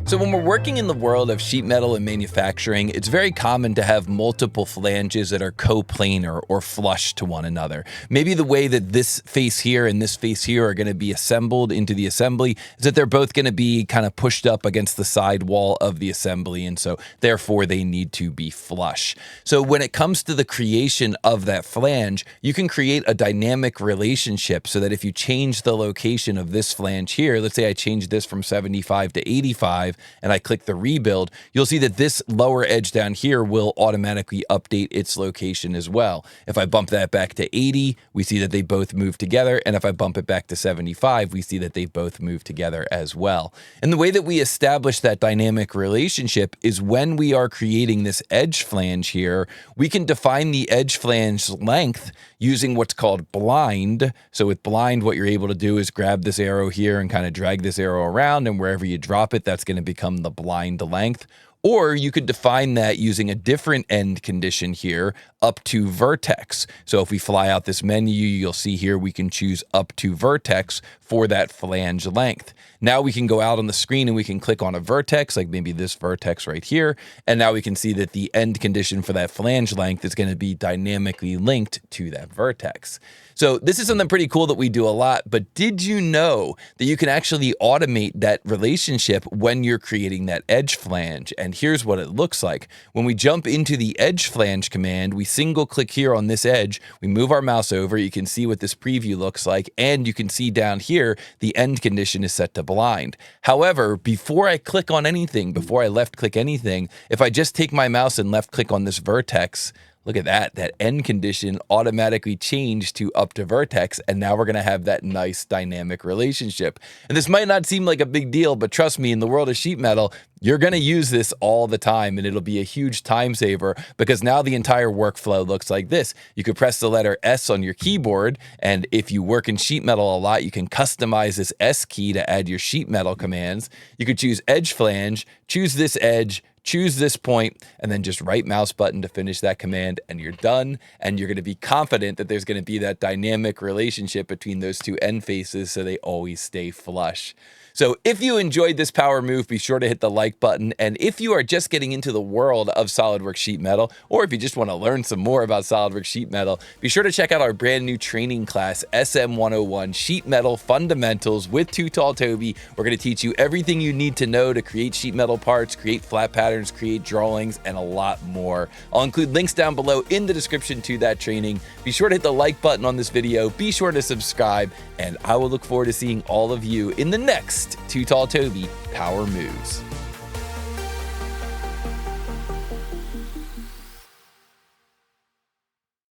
So when we're working in the world of sheet metal and manufacturing, it's very common to have multiple flanges that are coplanar or flush to one another. Maybe the way that this face here and this face here are going to be assembled into the assembly is that they're both going to be kind of pushed up against the side wall of the assembly, and so therefore they need to be flush. So when it comes to the creation of that flange, you can create a dynamic relationship so that if you change the location of this flange here, let's say I change this from 75 to 85, and I click the rebuild, you'll see that this lower edge down here will automatically update its location as well. If I bump that back to 80, we see that they both move together, and if I bump it back to 75, we see that they both move together as well. And the way that we establish that dynamic relationship is when we are creating this edge flange here, we can define the edge flange length using what's called blind. So with blind, what you're able to do is grab this arrow here and kind of drag this arrow around, and wherever you drop it, that's going to become the blind length. Or you could define that using a different end condition here, up to vertex. So if we fly out this menu, you'll see here we can choose up to vertex for that flange length. Now we can go out on the screen and we can click on a vertex, like maybe this vertex right here. And now we can see that the end condition for that flange length is going to be dynamically linked to that vertex. So this is something pretty cool that we do a lot, but did you know that you can actually automate that relationship when you're creating that edge flange? And here's what it looks like. When we jump into the edge flange command, we single click here on this edge, we move our mouse over, you can see what this preview looks like, and you can see down here, the end condition is set to blind. However, before I click on anything, before I left click anything, if I just take my mouse and left click on this vertex, look at that, that end condition automatically changed to up to vertex, and now we're going to have that nice dynamic relationship. And this might not seem like a big deal, but trust me, in the world of sheet metal, you're going to use this all the time, and it'll be a huge time saver because now the entire workflow looks like this. You could press the letter S on your keyboard, and if you work in sheet metal a lot, you can customize this S key to add your sheet metal commands. You could choose edge flange, choose this edge, choose this point, and then just right mouse button to finish that command, and you're done. And you're going to be confident that there's going to be that dynamic relationship between those two end faces so they always stay flush. So if you enjoyed this power move, be sure to hit the like button. And if you are just getting into the world of SolidWorks Sheet Metal, or if you just want to learn some more about SolidWorks Sheet Metal, be sure to check out our brand new training class, SM101 Sheet Metal Fundamentals with TooTallToby. We're going to teach you everything you need to know to create sheet metal parts, create flat patterns, create drawings, and a lot more. I'll include links down below in the description to that training. Be sure to hit the like button on this video. Be sure to subscribe, and I will look forward to seeing all of you in the next TooTallToby Power Moves.